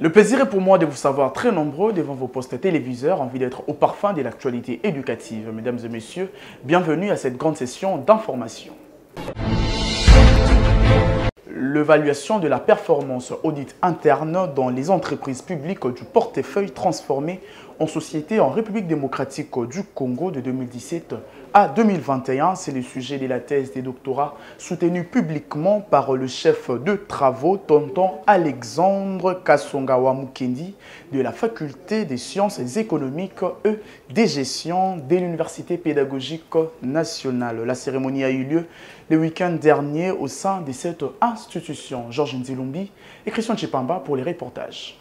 Le plaisir est pour moi de vous savoir très nombreux devant vos postes téléviseurs, envie d'être au parfum de l'actualité éducative. Mesdames et messieurs, bienvenue à cette grande session d'information. L'évaluation de la performance audit interne dans les entreprises publiques du portefeuille transformé en société en République démocratique du Congo de 2017 à 2021. C'est le sujet de la thèse des doctorats soutenue publiquement par le chef de travaux, Tonton Alexandre Kasongawa Mukendi, de la faculté des sciences économiques et des gestions de l'Université pédagogique nationale. La cérémonie a eu lieu le week-end dernier au sein de cette institution. Georges Nzilumbi et Christian Chipamba pour les reportages.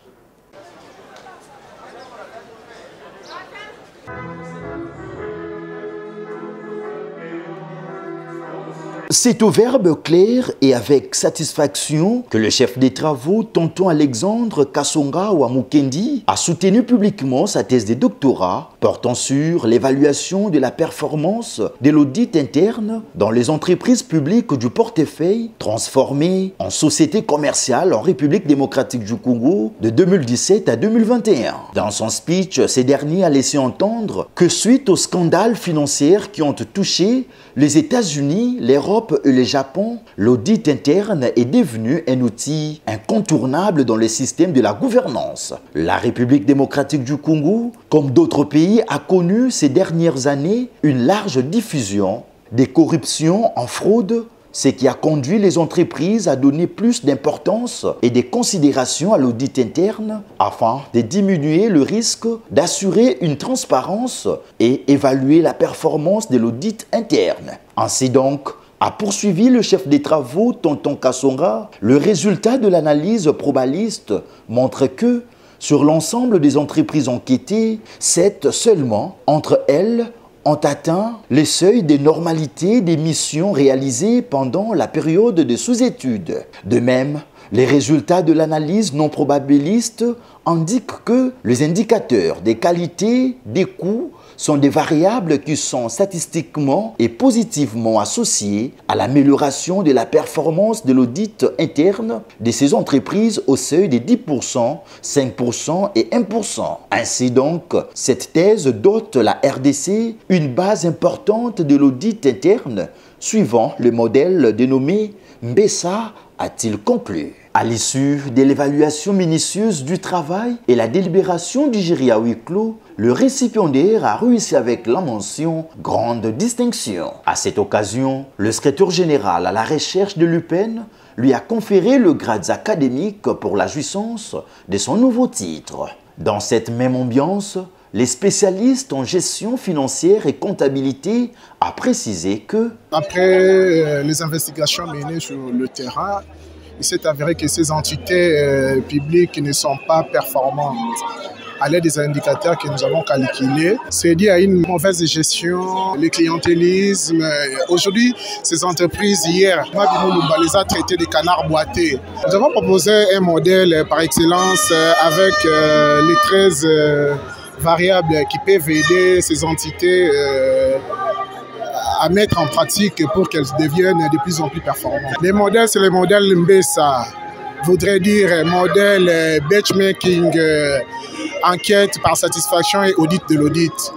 C'est au verbe clair et avec satisfaction que le chef des travaux, Tonton Alexandre Kasongawa Mukendi, a soutenu publiquement sa thèse de doctorat portant sur l'évaluation de la performance de l'audit interne dans les entreprises publiques du portefeuille transformées en société commerciale en République démocratique du Congo de 2017 à 2021. Dans son speech, ce dernier a laissé entendre que suite aux scandales financiers qui ont touché les États-Unis, l'Europe et le Japon, l'audit interne est devenu un outil incontournable dans le système de la gouvernance. La République démocratique du Congo, comme d'autres pays, a connu ces dernières années une large diffusion des corruptions en fraude, ce qui a conduit les entreprises à donner plus d'importance et de considération à l'audit interne afin de diminuer le risque d'assurer une transparence et évaluer la performance de l'audit interne. Ainsi donc, a poursuivi le chef des travaux, Tonton Kasonga, le résultat de l'analyse probaliste montre que, sur l'ensemble des entreprises enquêtées, 7 seulement entre elles ont atteint les seuils de normalité des missions réalisées pendant la période de sous-étude. De même, les résultats de l'analyse non probabiliste indiquent que les indicateurs des qualités, des coûts, sont des variables qui sont statistiquement et positivement associées à l'amélioration de la performance de l'audit interne de ces entreprises au seuil de 10%, 5% et 1%. Ainsi donc, cette thèse dote la RDC une base importante de l'audit interne suivant le modèle dénommé MBESA, a-t-il conclu. À l'issue de l'évaluation minutieuse du travail et la délibération du jury à huis clos, le récipiendaire a réussi avec la mention « Grande distinction ». À cette occasion, le secrétaire général à la recherche de l'UPEN lui a conféré le grade académique pour la jouissance de son nouveau titre. Dans cette même ambiance, les spécialistes en gestion financière et comptabilité a précisé que après les investigations menées sur le terrain, il s'est avéré que ces entités publiques ne sont pas performantes à l'aide des indicateurs que nous avons calculés. C'est dû à une mauvaise gestion, le clientélisme. Aujourd'hui, ces entreprises, hier, Mabimou les a traités de canards boités. Nous avons proposé un modèle par excellence avec les 13 variables qui peuvent aider ces entités à mettre en pratique pour qu'elles deviennent de plus en plus performantes. Les modèles, c'est le modèle MBESA, voudrait dire modèle benchmarking, enquête par satisfaction et audit de l'audit.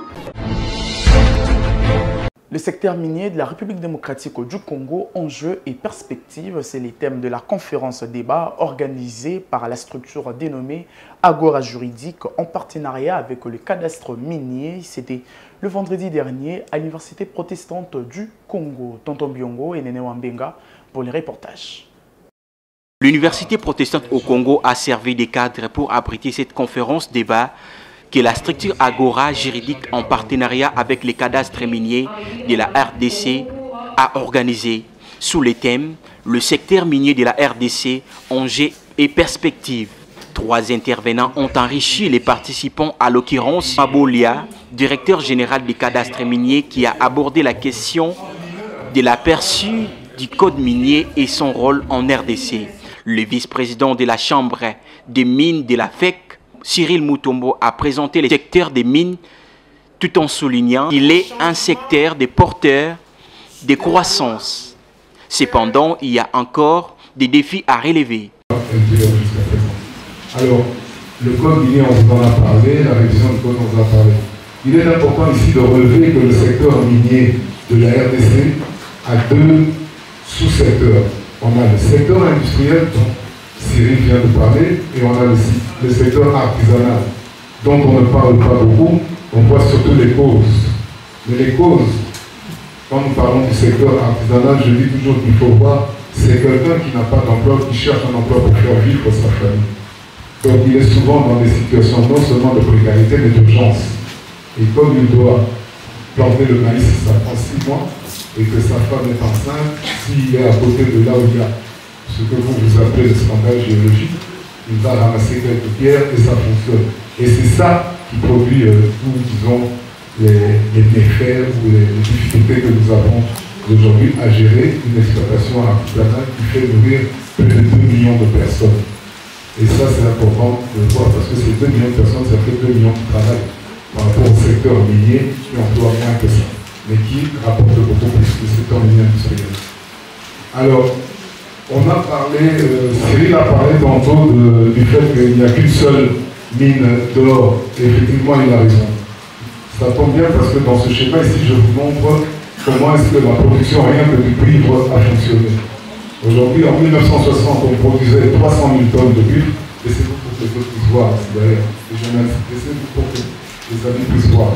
Le secteur minier de la République démocratique du Congo, enjeux et perspectives, c'est les thèmes de la conférence débat organisée par la structure dénommée Agora Juridique en partenariat avec le cadastre minier. C'était le vendredi dernier à l'Université protestante du Congo. Tonton Biongo et Nene Wambenga pour les reportages. L'Université protestante au Congo a servi de cadre pour abriter cette conférence débat que la structure Agora Juridique en partenariat avec les cadastres miniers de la RDC a organisé sous le thème « Le secteur minier de la RDC, enjeux et perspectives ». 3 intervenants ont enrichi les participants, à l'occurrence Mabolia, directeur général des cadastres miniers, qui a abordé la question de l'aperçu du code minier et son rôle en RDC. Le vice-président de la Chambre des mines de la FEC, Cyril Mutombo, a présenté le secteur des mines tout en soulignant qu'il est un secteur de porteurs de croissance. Cependant, il y a encore des défis à relever. Alors, le code minier, on vous en a parlé, la révision du code, on vous en a parlé. Il est important ici de relever que le secteur minier de la RDC a deux sous-secteurs. On a le secteur industriel, dont Cyril vient de parler, et on a le secteur artisanal, dont on ne parle pas beaucoup. On voit surtout les causes. Mais les causes, quand nous parlons du secteur artisanal, je dis toujours qu'il faut voir, c'est quelqu'un qui n'a pas d'emploi, qui cherche un emploi pour faire vivre sa famille. Donc il est souvent dans des situations non seulement de précarité, mais d'urgence. Et comme il doit planter le maïs, ça prend 6 mois, et que sa femme est enceinte, s'il est à côté de là où il y a ce que vous appelez le scandale géologique, il va ramasser quelques pierres et ça fonctionne. Et c'est ça qui produit, disons, les méfaits ou les difficultés que nous avons aujourd'hui à gérer une exploitation artisanale qui fait nourrir plus de 2 millions de personnes. Et ça, c'est important de voir parce que ces 2 millions de personnes, ça fait 2 millions qui travaillent par rapport au secteur minier qui emploie moins que ça, mais qui rapporte beaucoup plus que le secteur minier industriel. Alors, on a parlé, Cyril a parlé tantôt du fait qu'il n'y a qu'une seule mine d'or. Et effectivement, il a raison. Ça tombe bien parce que dans ce schéma ici, je vous montre comment est-ce que la production rien que du cuivre a fonctionné. Aujourd'hui, en 1960, on produisait 300 000 tonnes de cuivre. Laissez-vous pour que les autres puissent voir derrière. Les journalistes, laissez-vous pour que les amis puissent voir.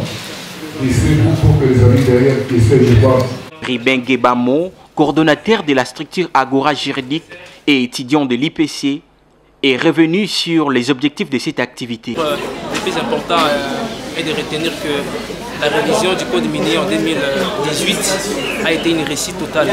Laissez-vous pour que les amis derrière essaient de voir. Ribin Gebamo, coordonnateur de la structure Agora juridique et étudiant de l'IPC, est revenu sur les objectifs de cette activité. Le plus important est de retenir que la révision du code minier en 2018 a été une réussite totale.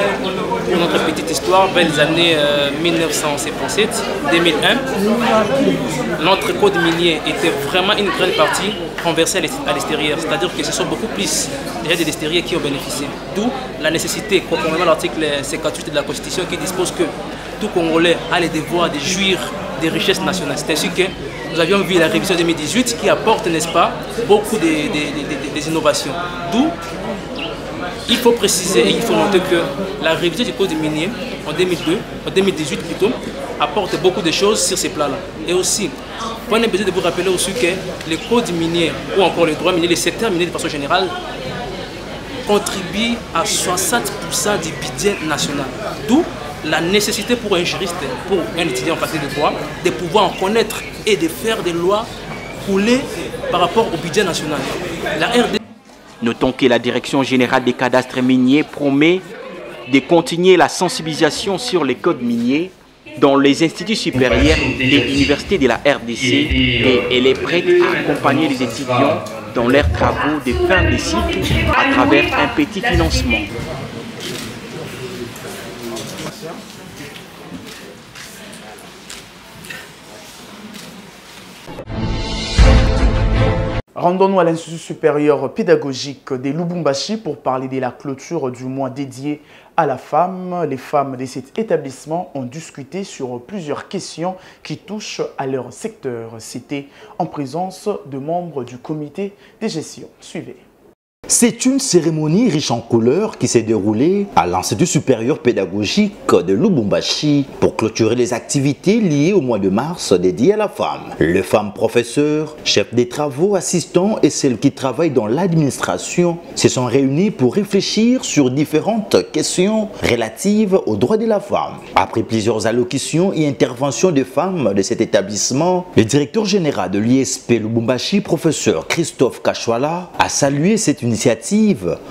Pour notre petite histoire, vers les années 1977-2001, notre code minier était vraiment une grande partie renversée à l'extérieur. C'est-à-dire que ce sont beaucoup plus déjà des extérieurs qui ont bénéficié. D'où la nécessité, conformément à l'article 58 de la Constitution qui dispose que tout Congolais a le devoir de jouir des richesses nationales. C'est ainsi que nous avions vu la révision 2018 qui apporte, n'est-ce pas, beaucoup des innovations. D'où il faut préciser et il faut noter que la révision du code minier en 2018 plutôt, apporte beaucoup de choses sur ces plans-là. Et aussi, on a besoin de vous rappeler aussi que les codes miniers ou encore les droits miniers, les secteurs miniers de façon générale, contribuent à 60% du budget national. D'où la nécessité pour un juriste, pour un étudiant en faculté de droit, de pouvoir en connaître et de faire des lois coulées par rapport au budget national. La RD... Notons que la Direction générale des cadastres miniers promet de continuer la sensibilisation sur les codes miniers dans les instituts supérieurs et universités de la RDC et elle est prête à accompagner les étudiants dans leurs travaux de fin de cycle à travers un petit financement. Rendons-nous à l'Institut supérieur pédagogique de Lubumbashi pour parler de la clôture du mois dédié à la femme. Les femmes de cet établissement ont discuté sur plusieurs questions qui touchent à leur secteur. C'était en présence de membres du comité de gestion. Suivez. C'est une cérémonie riche en couleurs qui s'est déroulée à l'Institut supérieur pédagogique de Lubumbashi pour clôturer les activités liées au mois de mars dédié à la femme. Les femmes professeurs, chefs des travaux, assistants et celles qui travaillent dans l'administration se sont réunies pour réfléchir sur différentes questions relatives aux droits de la femme. Après plusieurs allocutions et interventions de femmes de cet établissement, le directeur général de l'ISP Lubumbashi, professeur Christophe Kachwala, a salué cette initiative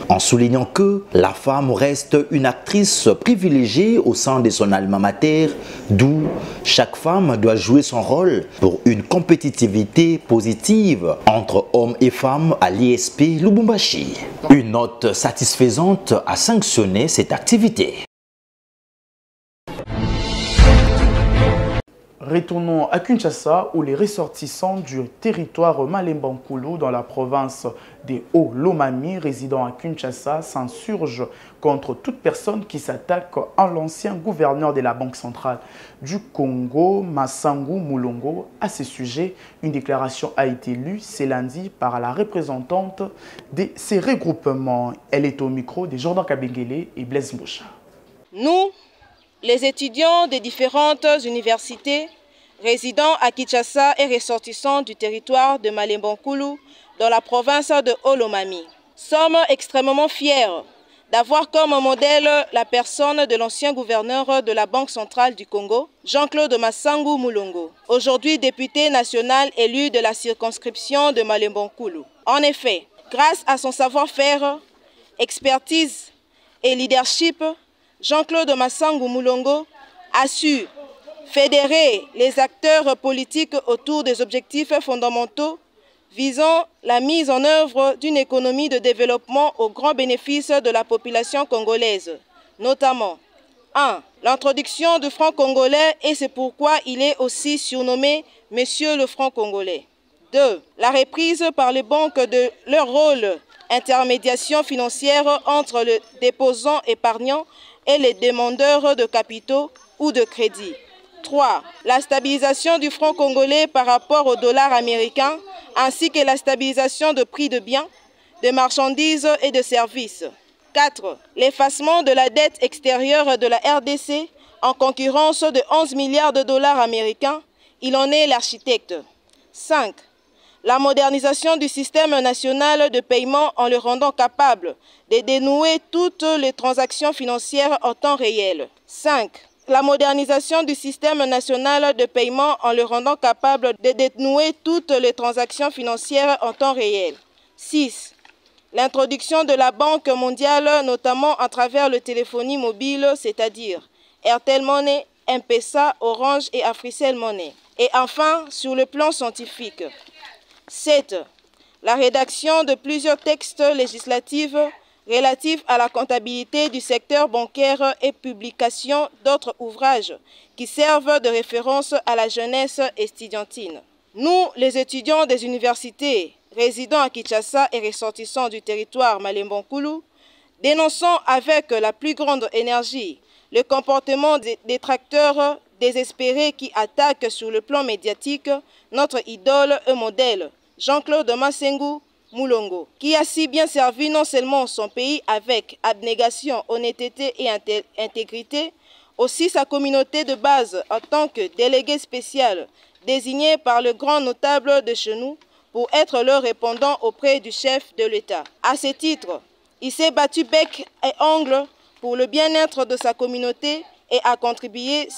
en soulignant que la femme reste une actrice privilégiée au sein de son alma mater, d'où chaque femme doit jouer son rôle pour une compétitivité positive entre hommes et femmes à l'ISP Lubumbashi. Une note satisfaisante a sanctionné cette activité. Retournons à Kinshasa où les ressortissants du territoire Malemba-Nkulu dans la province des Hauts-Lomami résidant à Kinshasa s'insurgent contre toute personne qui s'attaque à l'ancien gouverneur de la Banque centrale du Congo, Massangu Mulongo. À ce sujet, une déclaration a été lue ce lundi par la représentante de ces regroupements. Elle est au micro de Jordan Kabengele et Blaise Mboucha. Nous, les étudiants des différentes universités, résident à Kinshasa et ressortissant du territoire de Malembonkulu dans la province de Olomami. Sommes extrêmement fiers d'avoir comme modèle la personne de l'ancien gouverneur de la Banque centrale du Congo, Jean-Claude Masangu Mulongo, aujourd'hui député national élu de la circonscription de Malembonkulu. En effet, grâce à son savoir-faire, expertise et leadership, Jean-Claude Masangu Mulongo a su fédérer les acteurs politiques autour des objectifs fondamentaux visant la mise en œuvre d'une économie de développement au grand bénéfice de la population congolaise, notamment 1. L'introduction du franc congolais et c'est pourquoi il est aussi surnommé Monsieur le franc congolais. 2. La reprise par les banques de leur rôle intermédiation financière entre le déposant épargnant et les demandeurs de capitaux ou de crédit. 3. La stabilisation du franc congolais par rapport au dollar américain ainsi que la stabilisation de prix de biens, de marchandises et de services. 4. L'effacement de la dette extérieure de la RDC en concurrence de 11 milliards de dollars américains. Il en est l'architecte. 5. La modernisation du système national de paiement en le rendant capable de dénouer toutes les transactions financières en temps réel. 5. La modernisation du système national de paiement en le rendant capable de dénouer toutes les transactions financières en temps réel. 6. L'introduction de la Banque mondiale, notamment à travers le téléphonie mobile, c'est-à-dire Airtel Money, M-Pesa, Orange et Africell Money. Et enfin, sur le plan scientifique. 7. La rédaction de plusieurs textes législatifs relatifs à la comptabilité du secteur bancaire et publication d'autres ouvrages qui servent de référence à la jeunesse estudiantine. Nous, les étudiants des universités résidant à Kinshasa et ressortissants du territoire Malembonkulu, dénonçons avec la plus grande énergie le comportement des détracteurs désespérés qui attaquent sur le plan médiatique notre idole et modèle, Jean-Claude Masangu Mulongo, qui a si bien servi non seulement son pays avec abnégation, honnêteté et intégrité, aussi sa communauté de base en tant que délégué spécial désigné par le grand notable de chez nous pour être leur répondant auprès du chef de l'État. À ce titre, il s'est battu bec et ongle pour le bien-être de sa communauté et a contribué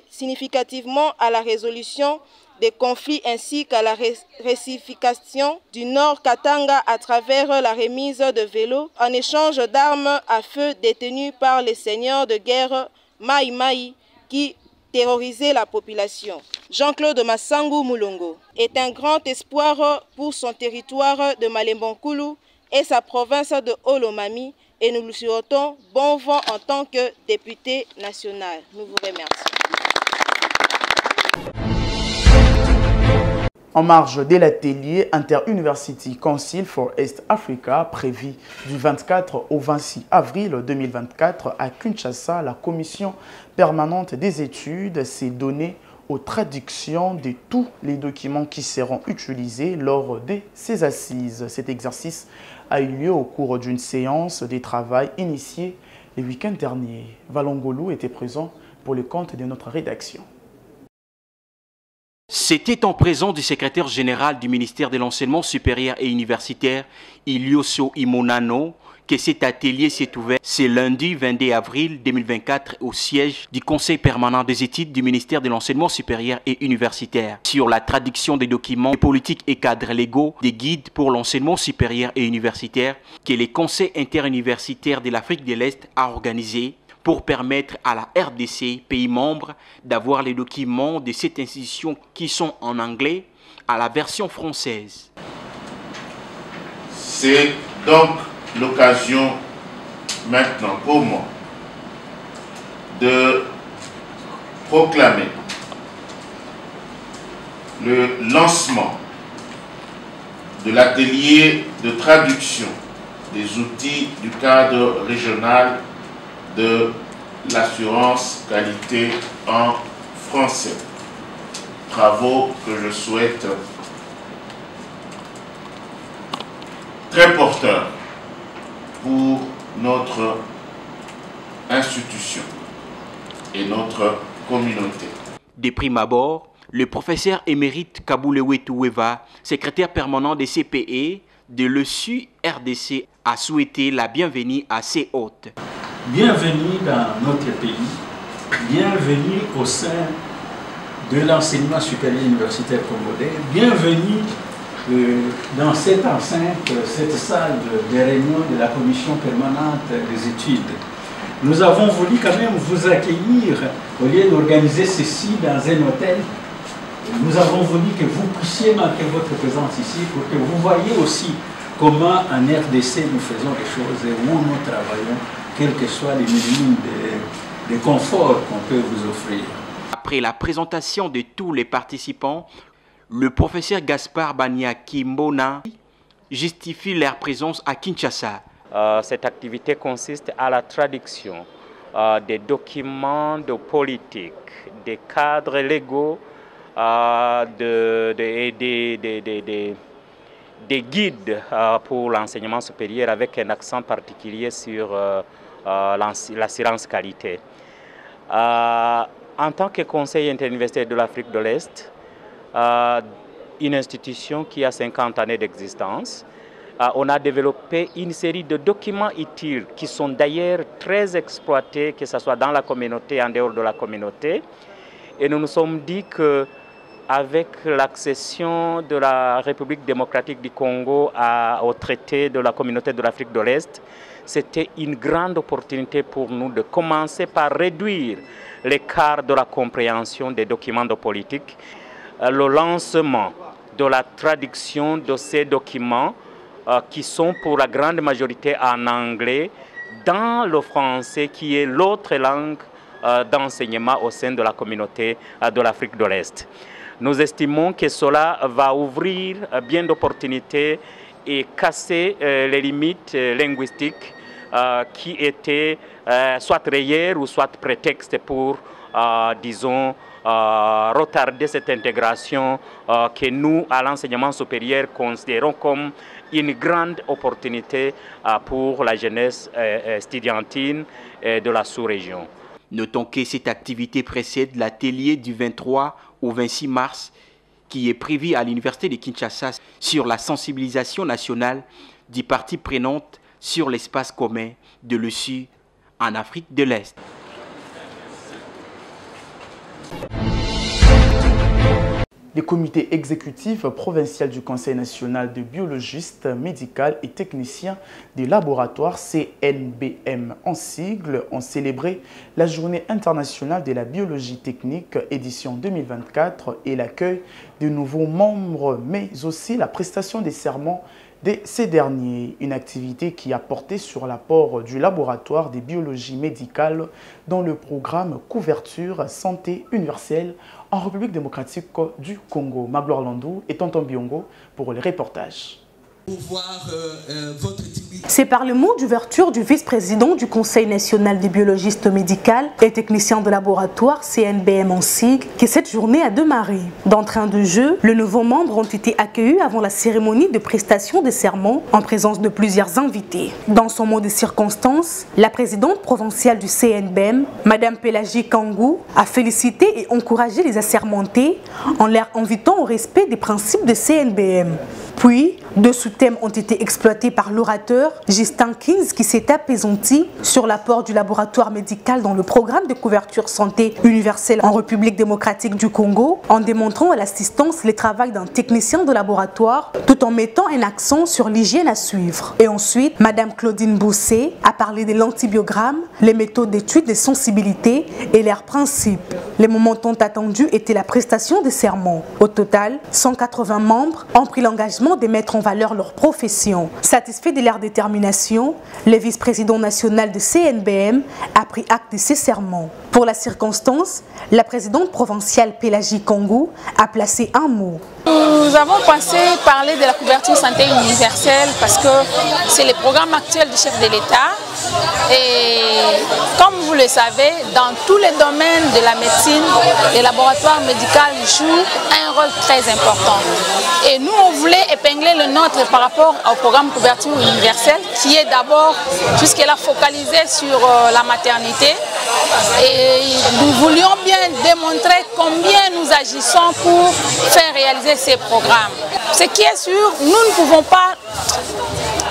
significativement à la résolution des conflits ainsi qu'à la récification du Nord Katanga à travers la remise de vélos en échange d'armes à feu détenues par les seigneurs de guerre Mai Mai qui terrorisaient la population. Jean-Claude Masangu Mulongo est un grand espoir pour son territoire de Malembonkulu et sa province de Olomami et nous lui souhaitons bon vent en tant que député national. Nous vous remercions. En marge de l'atelier Inter-University Council for East Africa, prévu du 24 au 26 avril 2024 à Kinshasa, la commission permanente des études s'est donnée aux traductions de tous les documents qui seront utilisés lors de ces assises. Cet exercice a eu lieu au cours d'une séance de travail initiée le week-end dernier. Valongolu était présent pour le compte de notre rédaction. C'était en présence du secrétaire général du ministère de l'Enseignement supérieur et universitaire, Ilioso Imonano, que cet atelier s'est ouvert ce lundi 22 avril 2024 au siège du Conseil permanent des études du ministère de l'Enseignement supérieur et universitaire sur la traduction des documents, des politiques et cadres légaux, des guides pour l'enseignement supérieur et universitaire que le Conseil interuniversitaire de l'Afrique de l'Est a organisé pour permettre à la RDC, pays membre, d'avoir les documents de cette institution qui sont en anglais à la version française. C'est donc l'occasion maintenant pour moi de proclamer le lancement de l'atelier de traduction des outils du cadre régional de l'assurance qualité en français. Travaux que je souhaite très porteurs pour notre institution et notre communauté. De prime abord, Le professeur émérite Kaboulewe Touweva, secrétaire permanent des CPE de l'ESU RDC, a souhaité la bienvenue à ces hôtes. Bienvenue dans notre pays, bienvenue au sein de l'enseignement supérieur universitaire congolais, bienvenue dans cette enceinte, cette salle de réunion de la commission permanente des études. Nous avons voulu quand même vous accueillir, au lieu d'organiser ceci dans un hôtel. Nous avons voulu que vous puissiez marquer votre présence ici pour que vous voyiez aussi comment en RDC nous faisons les choses et où nous travaillons, quels que soient les minimums de confort qu'on peut vous offrir. Après la présentation de tous les participants, le professeur Gaspard Bania Kimbona justifie leur présence à Kinshasa. Cette activité consiste à la traduction des documents de politique, des cadres légaux, des guides pour l'enseignement supérieur avec un accent particulier sur l'assurance qualité. En tant que Conseil interuniversitaire de l'Afrique de l'Est, une institution qui a 50 années d'existence, on a développé une série de documents utiles qui sont d'ailleurs très exploités, que ce soit dans la communauté, en dehors de la communauté. Et nous nous sommes dit qu'avec l'accession de la République démocratique du Congo au traité de la communauté de l'Afrique de l'Est, c'était une grande opportunité pour nous de commencer par réduire l'écart de la compréhension des documents de politique. Le lancement de la traduction de ces documents qui sont pour la grande majorité en anglais, dans le français qui est l'autre langue d'enseignement au sein de la communauté de l'Afrique de l'Est. Nous estimons que cela va ouvrir bien d'opportunités et casser les limites linguistiques qui étaient soit rayées ou soit prétexte pour, disons, retarder cette intégration que nous, à l'enseignement supérieur, considérons comme une grande opportunité pour la jeunesse estudiantine de la sous-région. Notons que cette activité précède l'atelier du 23 au 26 mars qui est prévu à l'Université de Kinshasa sur la sensibilisation nationale des parties prenantes sur l'espace commun de l'ESU en Afrique de l'Est. Les comités exécutifs provinciaux du Conseil national de biologistes médicaux et techniciens des laboratoires CNBM en sigle ont célébré la Journée internationale de la biologie technique édition 2024 et l'accueil de nouveaux membres, mais aussi la prestation des serments de ces derniers, une activité qui a porté sur l'apport du laboratoire de biologie médicale dans le programme Couverture Santé Universelle en République démocratique du Congo. Magloire Landou et Tonton Biongo pour les reportages. C'est par le mot d'ouverture du vice-président du Conseil national des biologistes médicaux et techniciens de laboratoire CNBM en sigle que cette journée a démarré. D'entrée de jeu, les nouveaux membres ont été accueillis avant la cérémonie de prestation des serments en présence de plusieurs invités. Dans son mot de circonstance, la présidente provinciale du CNBM, Madame Pélagie Kangou, a félicité et encouragé les assermentés en leur invitant au respect des principes de CNBM. Puis, deux sous-thèmes ont été exploités par l'orateur Justin Kings qui s'est apaisanti sur l'apport du laboratoire médical dans le programme de couverture santé universelle en République démocratique du Congo en démontrant à l'assistance le travail d'un technicien de laboratoire tout en mettant un accent sur l'hygiène à suivre. Et ensuite, Madame Claudine Bousset a parlé de l'antibiogramme, les méthodes d'étude des sensibilités et leurs principes. Les moments tant attendus étaient la prestation des serments. Au total, 180 membres ont pris l'engagement de mettre en valeur leur profession. Satisfait de leur détermination, le vice-président national de CNBM a pris acte de ces serments. Pour la circonstance, la présidente provinciale Pélagie Kangou a placé un mot. Nous avons pensé parler de la couverture santé universelle parce que c'est le programme actuel du chef de l'État. Et comme vous le savez, dans tous les domaines de la médecine, les laboratoires médicaux jouent un rôle très important. Et nous, on voulait épingler le nôtre par rapport au programme couverture universelle qui est d'abord jusque-là focalisé sur la maternité Et nous voulions bien démontrer combien nous agissons pour faire réaliser ces programmes. Ce qui est sûr, nous ne pouvons pas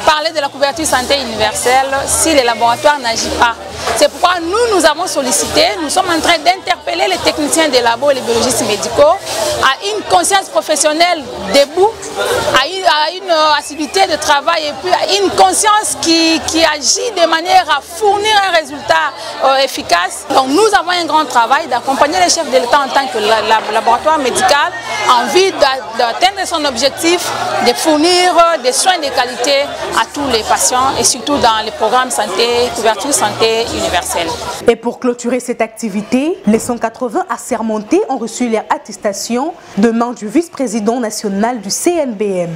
parler de la couverture santé universelle si les laboratoires n'agissent pas. C'est pourquoi nous avons sollicité, nous sommes en train d'interpeller les techniciens des labos et les biologistes médicaux à une conscience professionnelle debout, à une assiduité de travail et puis à une conscience qui agit de manière à fournir un résultat efficace. Donc nous avons un grand travail d'accompagner les chefs de l'État en tant que laboratoire médical en vue d'atteindre son objectif de fournir des soins de qualité à tous les patients et surtout dans les programmes santé, couverture santé universelle. Et pour clôturer cette activité, les 180 assermentés ont reçu leur attestation de main du vice-président national du CNBM.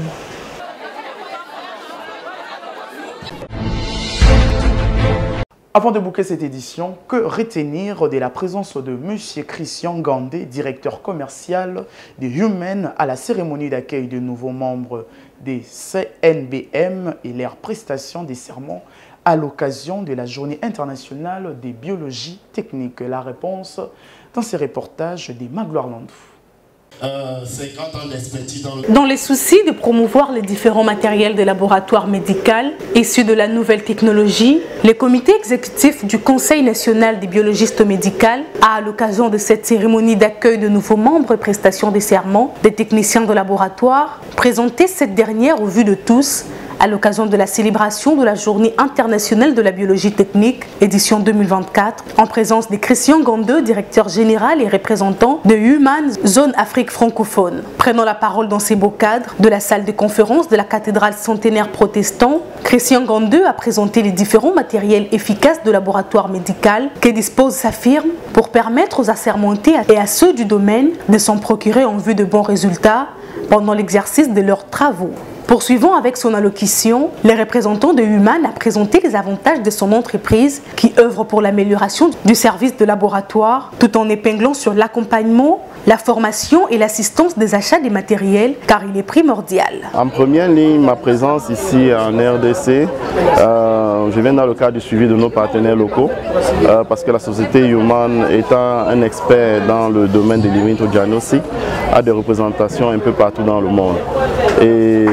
Avant de boucler cette édition, que retenir de la présence de M. Christian Gandé, directeur commercial de Human, à la cérémonie d'accueil de nouveaux membres des CNBM et leur prestation des serments à l'occasion de la Journée internationale des biologies techniques? La réponse dans ces reportages des Magloire Landou. 50 ans d'expertise dans les soucis de promouvoir les différents matériels de laboratoire médical issus de la nouvelle technologie, le comité exécutif du Conseil national des biologistes médicaux a, à l'occasion de cette cérémonie d'accueil de nouveaux membres et prestation des serments des techniciens de laboratoire, présenté cette dernière au vu de tous à l'occasion de la célébration de la Journée internationale de la biologie technique, édition 2024, en présence de Christian Gandé, directeur général et représentant de Human Zone Afrique francophone. Prenant la parole dans ces beaux cadres de la salle de conférence de la cathédrale centenaire protestant, Christian Gandé a présenté les différents matériels efficaces de laboratoire médical que dispose sa firme pour permettre aux assermentés et à ceux du domaine de s'en procurer en vue de bons résultats pendant l'exercice de leurs travaux. Poursuivant avec son allocution, le représentant de Human a présenté les avantages de son entreprise qui œuvre pour l'amélioration du service de laboratoire tout en épinglant sur l'accompagnement, la formation et l'assistance des achats des matériels car il est primordial. En première ligne, ma présence ici en RDC, je viens dans le cadre du suivi de nos partenaires locaux parce que la société Human étant un expert dans le domaine de l'immunodiagnostic a des représentations un peu partout dans le monde. Et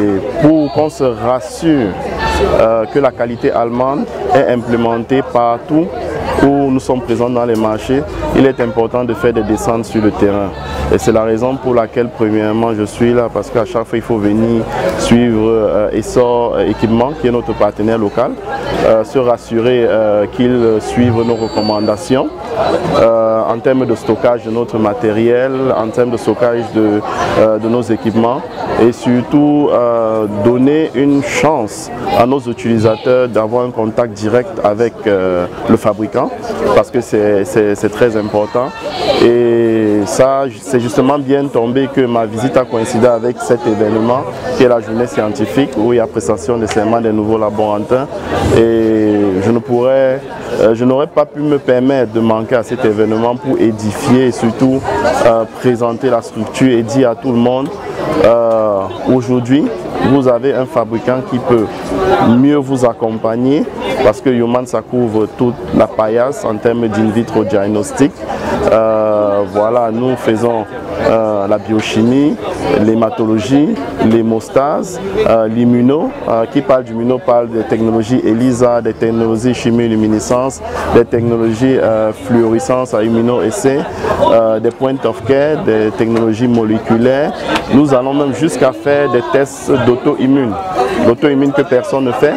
pour qu'on se rassure que la qualité allemande est implémentée partout où nous sommes présents dans les marchés, il est important de faire des descentes sur le terrain. Et c'est la raison pour laquelle, premièrement, je suis là, parce qu'à chaque fois, il faut venir suivre Essor Équipement, qui est notre partenaire local, se rassurer qu'ils suivent nos recommandations en termes de stockage de notre matériel, en termes de stockage de nos équipements, et surtout donner une chance à nos utilisateurs d'avoir un contact direct avec le fabricant, parce que c'est très important. Et ça, c'est justement bien tombé que ma visite a coïncidé avec cet événement qui est la journée scientifique où il y a prestation de serment des nouveaux laborantins. Et je n'aurais pas pu me permettre de manquer à cet événement pour édifier et surtout présenter la structure et dire à tout le monde aujourd'hui, vous avez un fabricant qui peut mieux vous accompagner parce que Human, ça couvre toute la paillasse en termes d'in vitro diagnostic. Voilà, nous faisons la biochimie, l'hématologie, l'hémostase, l'immuno. Qui parle d'immuno parle des technologies ELISA, des technologies chimie-luminescence, des technologies fluorescence à immunoessai, des point of care, des technologies moléculaires. Nous allons même jusqu'à faire des tests d'auto-immune. L'auto-immune que personne ne fait,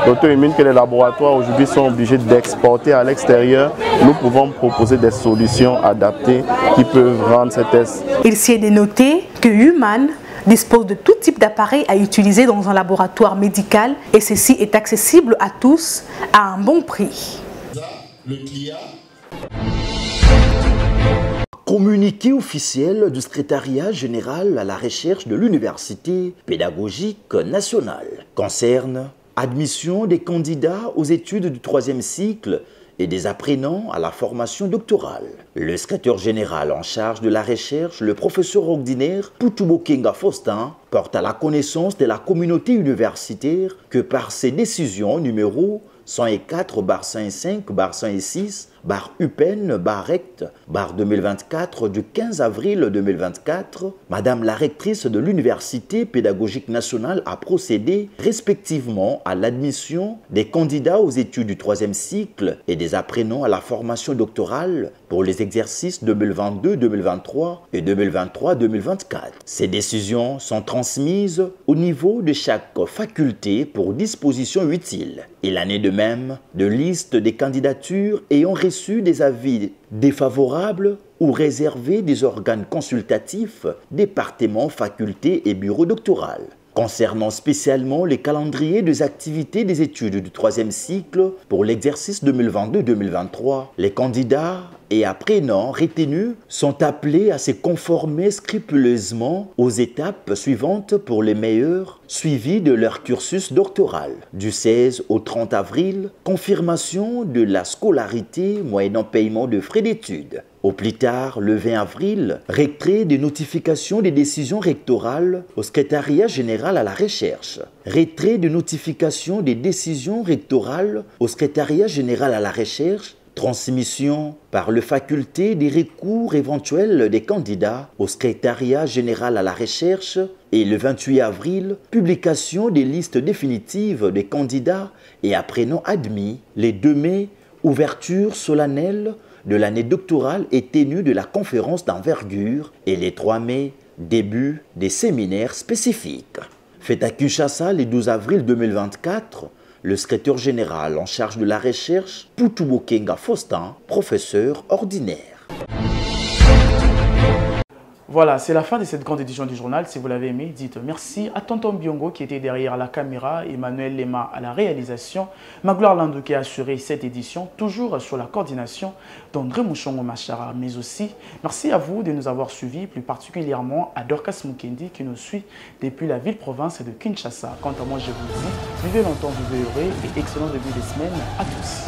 l'auto-immune que les laboratoires aujourd'hui sont obligés d'exporter à l'extérieur. Nous pouvons proposer des solutions adaptées qui peuvent rendre ces tests. Il s'y est dénoté que Human dispose de tout type d'appareils à utiliser dans un laboratoire médical et ceci est accessible à tous à un bon prix. Communiqué officiel du secrétariat général à la recherche de l'Université pédagogique nationale concerne admission des candidats aux études du 3e cycle et des apprenants à la formation doctorale. Le secrétaire général en charge de la recherche, le professeur ordinaire Putubokenga Faustin, porte à la connaissance de la communauté universitaire que par ses décisions numéro 104/5/6 UPEN/RECT/2024 du 15 avril 2024, Madame la rectrice de l'Université pédagogique nationale a procédé respectivement à l'admission des candidats aux études du 3e cycle et des apprenants à la formation doctorale pour les exercices 2022-2023 et 2023-2024. Ces décisions sont transmises au niveau de chaque faculté pour disposition utile. Il en est de même de liste des candidatures ayant reçu des avis défavorables ou réservés des organes consultatifs, départements, facultés et bureaux doctoraux. Concernant spécialement les calendriers des activités des études du 3e cycle pour l'exercice 2022-2023, les candidats et apprenants retenus sont appelés à se conformer scrupuleusement aux étapes suivantes pour les meilleurs suivis de leur cursus doctoral. Du 16 au 30 avril, confirmation de la scolarité moyennant paiement de frais d'études. Au plus tard, le 20 avril, retrait des notifications des décisions rectorales au secrétariat général à la recherche. Retrait de notifications des décisions rectorales au secrétariat général à la recherche. Transmission par le faculté des recours éventuels des candidats au secrétariat général à la recherche. Et le 28 avril, publication des listes définitives des candidats et apprenants admis. Les 2 mai, ouverture solennelle de l'année doctorale et tenue de la conférence d'envergure, et les 3 mai, début des séminaires spécifiques. Fait à Kinshasa le 12 avril 2024, le secrétaire général en charge de la recherche, Putubokenga Faustin, professeur ordinaire. Voilà, c'est la fin de cette grande édition du journal. Si vous l'avez aimé, dites merci à Tonton Biongo qui était derrière la caméra, Emmanuel Lema à la réalisation, Magloire Landou qui a assuré cette édition, toujours sur la coordination d'André Mouchongo Machara. Mais aussi, merci à vous de nous avoir suivis, plus particulièrement à Dorcas Mukendi qui nous suit depuis la ville-province de Kinshasa. Quant à moi, je vous dis, vivez longtemps, vivez heureux et excellent début de semaine à tous.